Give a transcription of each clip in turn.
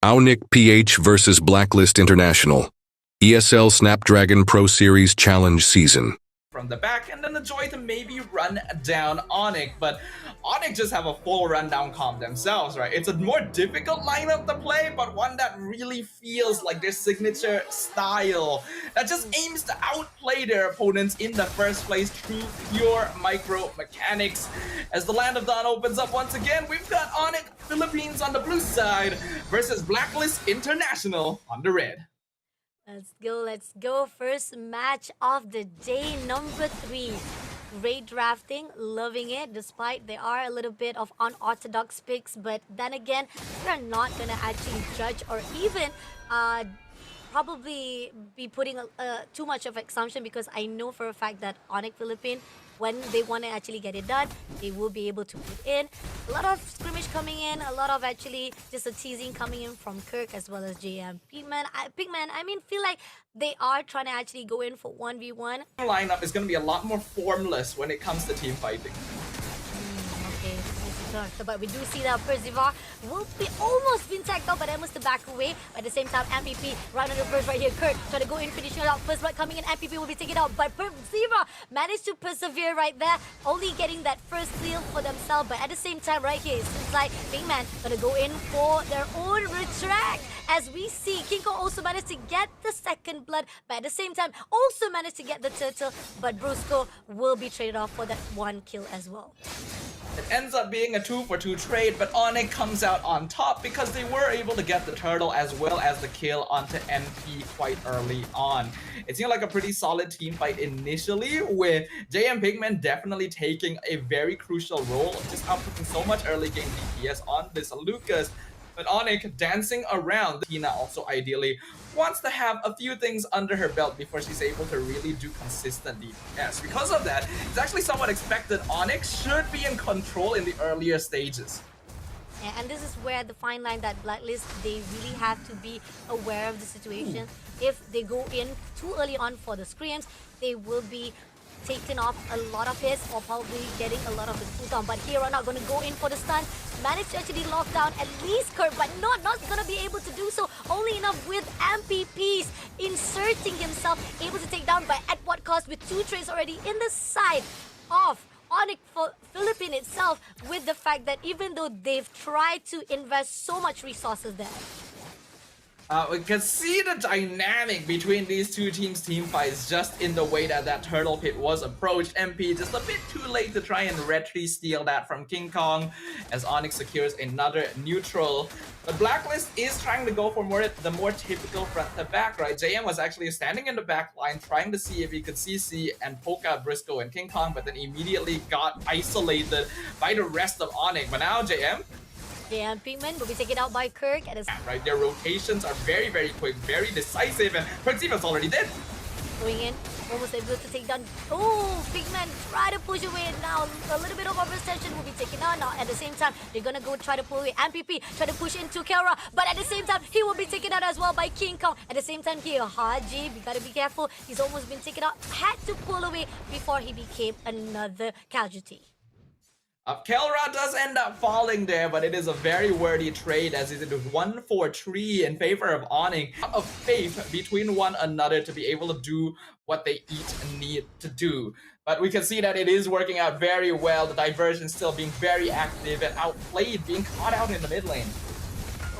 ONIC PH vs Blacklist International. ESL SNAPDRAGON Pro Series Challenge Season. From the back, and then the joy to maybe run down ONIC, but ONIC just have a full rundown comp themselves, right? It's a more difficult lineup to play, but one that really feels like their signature style that just aims to outplay their opponents in the first place through pure micro mechanics. As the Land of Dawn opens up once again, we've got ONIC Philippines on the blue side versus Blacklist International on the red. Let's go. First match of the day, number 3. Great drafting, loving it, despite there are a little bit of unorthodox picks, but then again, we're not gonna actually judge or even probably be putting too much of assumption, because I know for a fact that ONIC Philippines, when they want to actually get it done, they will be able to put in a lot of scrimmage coming in, a lot of actually just a teasing coming in from Kirk as well as JM. Pigman, I mean, feel like they are trying to actually go in for 1v1. Lineup is going to be a lot more formless when it comes to team fighting. Okay. But we do see that Percival will be almost been tagged out, but that must back away. But at the same time, MPP right on the first right here. Kurt trying to go in, finishing it out. First blood coming in, MPP will be taken out. But Percival managed to persevere right there, only getting that first kill for themselves. But at the same time, right here, it seems like Pinkman gonna go in for their own retract. As we see, King Kong also managed to get the second blood, but at the same time, also managed to get the turtle. But Brusco will be traded off for that one kill as well. It ends up being a 2-for-2 trade, but ONIC comes out on top because they were able to get the turtle as well as the kill onto MP quite early on. It seemed like a pretty solid team fight initially, with JM Pigman definitely taking a very crucial role, just outputting so much early game DPS on this Lucas. But ONIC dancing around. Tina also ideally wants to have a few things under her belt before she's able to really do consistent DPS. Because of that, it's actually somewhat expected ONIC should be in control in the earlier stages. Yeah, and this is where the fine line that Blacklist, they really have to be aware of the situation. If they go in too early on for the screams, they will be taking off a lot of hits or probably getting a lot of the cooldown. But here are not going to go in for the stun. Managed to actually lock down at least Kurt, but not going to be able to do so. Only enough with MPPs inserting himself, able to take down, but at what cost? With 2 trades already in the side of ONIC Philippines itself, with the fact that even though they've tried to invest so much resources there, we can see the dynamic between these two teams' team fights just in the way that turtle pit was approached. MP just a bit too late to try and retry steal that from King Kong, as ONIC secures another neutral. But Blacklist is trying to go for the more typical front to back, right? JM was actually standing in the back line trying to see if he could CC and poke out Briscoe and King Kong, but then immediately got isolated by the rest of ONIC. But now JM Pinkman will be taken out by Kirk. Right, their rotations are very, very quick, very decisive, and Percival's already dead. Going in, almost able to take down. Oh, Pinkman try to push away now. A little bit of overextension will be taken out now. At the same time, they're gonna go try to pull away. MPP try to push into Kelra, but at the same time, he will be taken out as well by King Kong. At the same time here, Haji, we gotta be careful. He's almost been taken out. Had to pull away before he became another casualty. Kelra does end up falling there, but it is a very worthy trade, as it is 1-4-3 in favor of ONIC. Of faith between one another to be able to do what they each need to do. But we can see that it is working out very well. The diversion still being very active and outplayed, being caught out in the mid lane.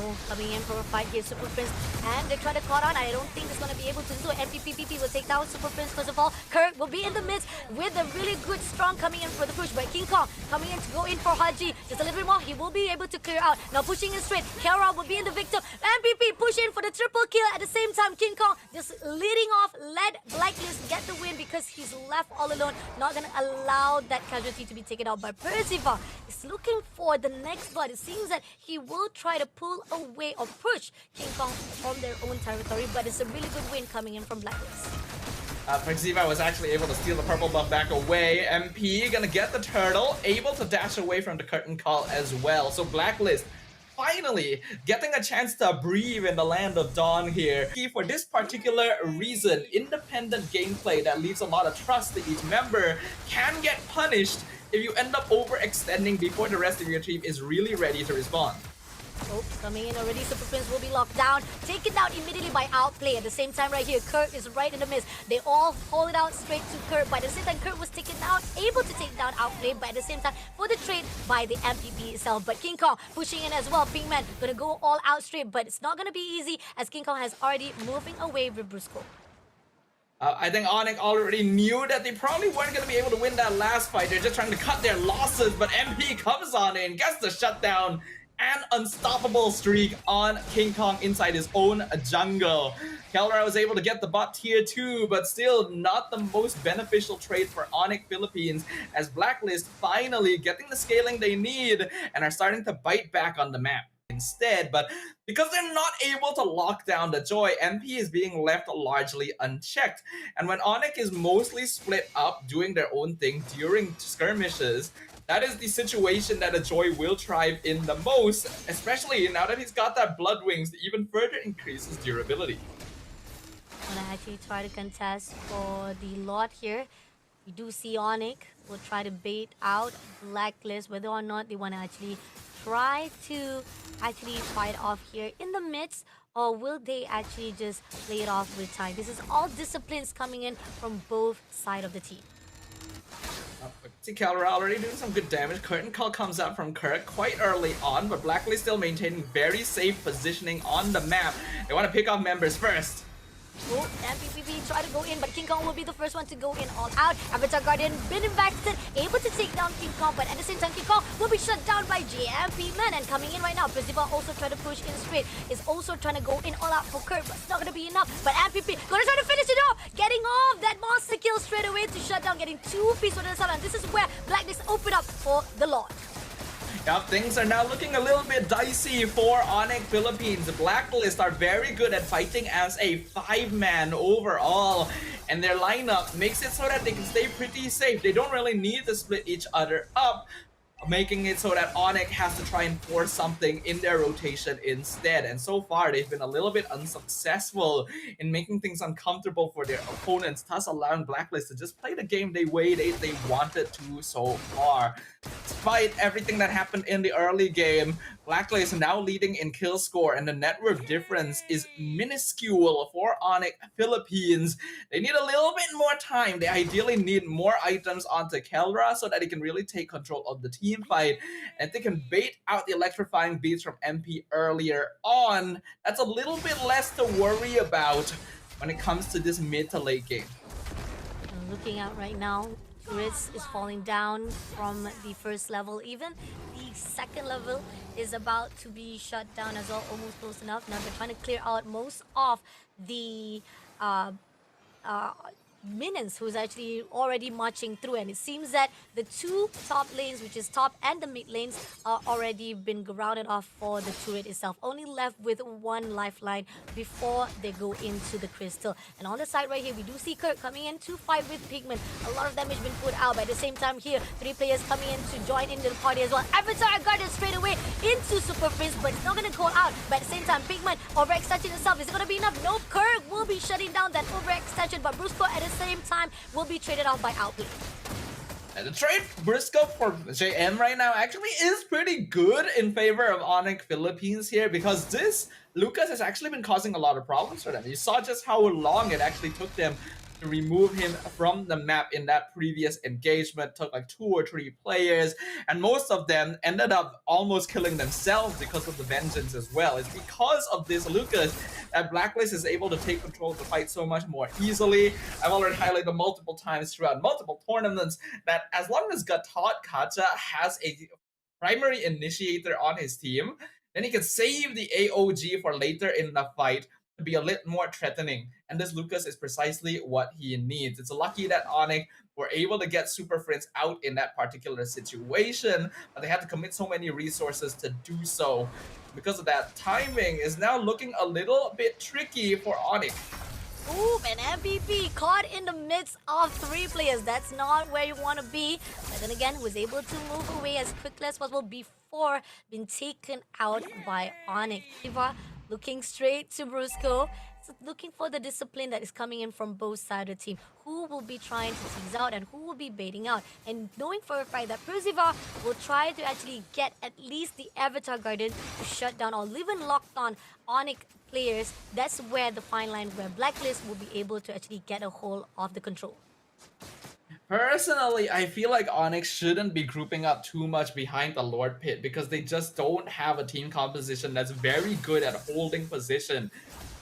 Oh, coming in for a fight here, Super Prince, and they try to caught on. I don't think it's going to be able to do so. MPPP will take down Super Prince first of all. Kurt will be in the midst with a really good strong coming in for the push, but King Kong coming in to go in for Haji. Just a little bit more, he will be able to clear out. Now pushing in straight, Kelra will be in the victim. MPP push in for the triple kill. At the same time, King Kong just leading off, let Blacklist get the win because he's left all alone. Not going to allow that casualty to be taken out by Percival. Is looking for the next blood. It seems that he will try to pull away or push King Kong from their own territory, but it's a really good win coming in from Blacklist. Percival was actually able to steal the purple buff back away. MP gonna get the turtle, able to dash away from the curtain call as well. So Blacklist finally getting a chance to breathe in the Land of Dawn here. For this particular reason, independent gameplay that leaves a lot of trust to each member can get punished if you end up overextending before the rest of your team is really ready to respond. Oh, coming in already. Super Prince will be locked down. Taken down immediately by Outplay. At the same time right here, Kurt is right in the midst. They all hold it out straight to Kurt. But at the same time, Kurt was taken down, able to take down Outplay. But at the same time, for the trade by the MPP itself. But King Kong pushing in as well. Pinkman gonna go all out straight. But it's not gonna be easy as King Kong has already moving away with Brusco. I think ONIC already knew that they probably weren't going to be able to win that last fight. They're just trying to cut their losses, but MP comes on in, gets the shutdown, and unstoppable streak on King Kong inside his own jungle. Kelra was able to get the bot tier 2, but still not the most beneficial trade for ONIC Philippines, as Blacklist finally getting the scaling they need and are starting to bite back on the map instead. But because they're not able to lock down the Joy, MP is being left largely unchecked. And when ONIC is mostly split up doing their own thing during skirmishes, that is the situation that the Joy will thrive in the most, especially now that he's got that Blood Wings to even further increase his durability. Gonna actually try to contest for the lot here. We do see ONIC will try to bait out Blacklist, whether or not they want to actually try to fight off here in the midst, or will they actually just play it off with time? This is all disciplines coming in from both sides of the team. See Kelra already doing some good damage. Curtain Call comes out from Kirk quite early on, but Blacklist still maintaining very safe positioning on the map. They want to pick off members first. Oh, MPPP try to go in, but King Kong will be the first one to go in all out. Avatar Guardian been invested, able to take down King Kong, but at the same time, King Kong will be shut down by JMP Man. And coming in right now, Principal also trying to push in straight, is also trying to go in all out for Kurt, but it's not going to be enough. But MPP gonna try to finish it off, getting off that monster kill straight away to shut down, getting 2 pieces on the side. And this is where Blacklist open up for the Lord. Yep, things are now looking a little bit dicey for ONIC Philippines. Blacklist are very good at fighting as a 5-man overall, and their lineup makes it so that they can stay pretty safe. They don't really need to split each other up, making it so that ONIC has to try and force something in their rotation instead. And so far, they've been a little bit unsuccessful in making things uncomfortable for their opponents, thus allowing Blacklist to just play the game they wanted to so far. Despite everything that happened in the early game, Blacklist now leading in kill score, and the network difference is minuscule for ONIC Philippines. They need a little bit more time. They ideally need more items onto Kelra so that he can really take control of the team fight, and they can bait out the electrifying beats from MP earlier on. That's a little bit less to worry about when it comes to this mid to late game. Looking at right now, Turrets is falling down from the first level. Even the second level is about to be shut down as well, almost close enough. Now they're trying to clear out most of the minions who's actually already marching through, and it seems that the 2 top lanes, which is top and the mid lanes, are already been grounded off for the turret itself, only left with 1 lifeline before they go into the crystal. And on the side right here, we do see Kurt coming in to fight with Pigment. A lot of damage been put out, but at the same time here, 3 players coming in to join into the party as well. Avatar Guardian straight away into Super Prince, but it's not going to call out. But at the same time, Pigment overextension itself, is it going to be enough? Nope, Kurt will be shutting down that overextension, but Brusco at the same time will be traded off by Outplay. And the trade Briscoe for JM right now actually is pretty good in favor of ONIC Philippines here, because this Lucas has actually been causing a lot of problems for them. You saw just how long it actually took them to remove him from the map in that previous engagement. It took like 2 or 3 players, and most of them ended up almost killing themselves because of the vengeance as well. It's because of this Lucas that Blacklist is able to take control of the fight so much more easily. I've already highlighted multiple times throughout multiple tournaments that as long as Gatot Kacha has a primary initiator on his team, then he can save the AOG for later in the fight to be a little more threatening. And this Lucas is precisely what he needs. It's lucky that ONIC were able to get Super Friends out in that particular situation, but they had to commit so many resources to do so. Because of that, timing is now looking a little bit tricky for ONIC. Ooh, an MVP caught in the midst of 3 players. That's not where you want to be. But then again, was able to move away as quickly as possible before being taken out by ONIC. Eva looking straight to Brusco, looking for the discipline that is coming in from both sides of the team. Who will be trying to tease out and who will be baiting out. And knowing for a fact that Percival will try to actually get at least the Avatar Garden to shut down or even locked on ONIC players, that's where the fine line where Blacklist will be able to actually get a hold of the control. Personally, I feel like ONIC shouldn't be grouping up too much behind the Lord Pit because they just don't have a team composition that's very good at holding position.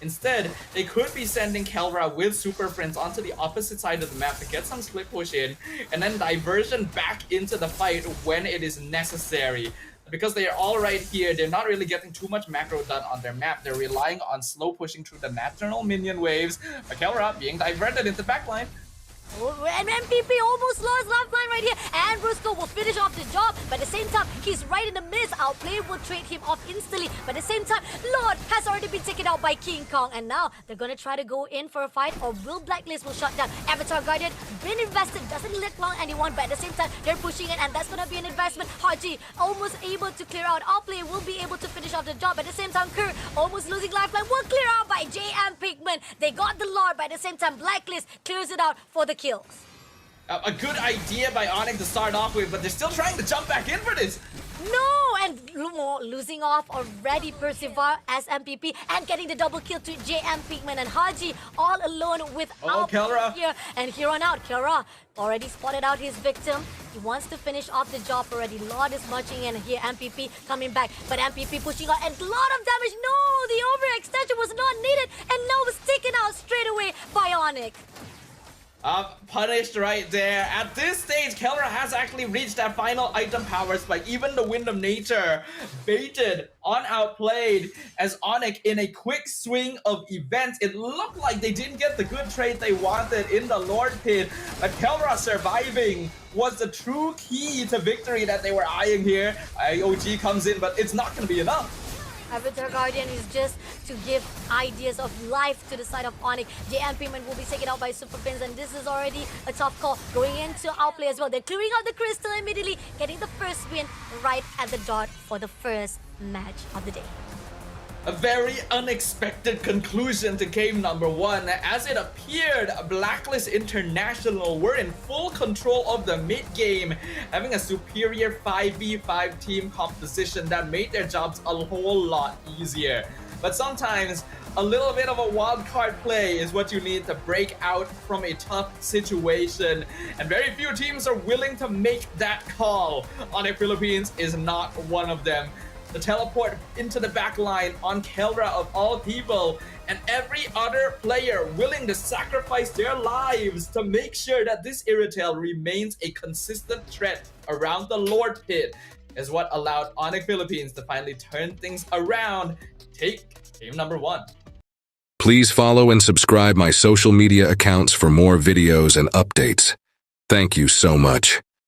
Instead, they could be sending Kelra with Super Friends onto the opposite side of the map to get some split push in, and then diversion back into the fight when it is necessary. Because they are all right here, they're not really getting too much macro done on their map. They're relying on slow pushing through the natural minion waves. But Kelra being diverted into backline. Oh, and MPP almost lost lifeline right here, and Brusco will finish off the job, but at the same time, he's right in the midst. Outplay will trade him off instantly, but at the same time, Lord has already been taken out by King Kong, and now they're gonna try to go in for a fight, or will Blacklist will shut down. Avatar Guardian, been invested, doesn't let long anyone, but at the same time, they're pushing it, and that's gonna be an investment. Haji almost able to clear out. Outplay will be able to finish off the job, at the same time, Kerr almost losing lifeline, will clear out by JM Pigment. They got the Lord, but at the same time, Blacklist clears it out for the kills. A good idea by ONIC to start off with, but they're still trying to jump back in for this. No, and losing off already Percival as MPP and getting the double kill to JM Pigment and Haji all alone without Kelra here. And here on out, Kelra already spotted out his victim. He wants to finish off the job already. Lord is marching in here, MPP coming back, but MPP pushing out and a lot of damage. No, the overextension was not needed and now was taken out straight away by ONIC. Punished right there. At this stage, Kelra has actually reached that final item power spike. Even the Wind of Nature baited on outplayed as ONIC in a quick swing of events. It looked like they didn't get the good trade they wanted in the Lord Pit, but Kelra surviving was the true key to victory that they were eyeing here. IOG comes in, but it's not going to be enough. Avatar Guardian is just to give ideas of life to the side of ONIC. JM Pigment will be taken out by Super Pins, and this is already a tough call going into outplay as well. They're clearing out the crystal immediately, getting the first win right at the dot for the first match of the day. A very unexpected conclusion to game number 1. As it appeared, Blacklist International were in full control of the mid game, having a superior 5v5 team composition that made their jobs a whole lot easier. But sometimes a little bit of a wild card play is what you need to break out from a tough situation, and very few teams are willing to make that call. ONIC Philippines is not one of them. The teleport into the back line on Kelra of all people, and every other player willing to sacrifice their lives to make sure that this Irritel remains a consistent threat around the Lord Pit is what allowed ONIC Philippines to finally turn things around, take game number 1. Please follow and subscribe my social media accounts for more videos and updates. Thank you so much.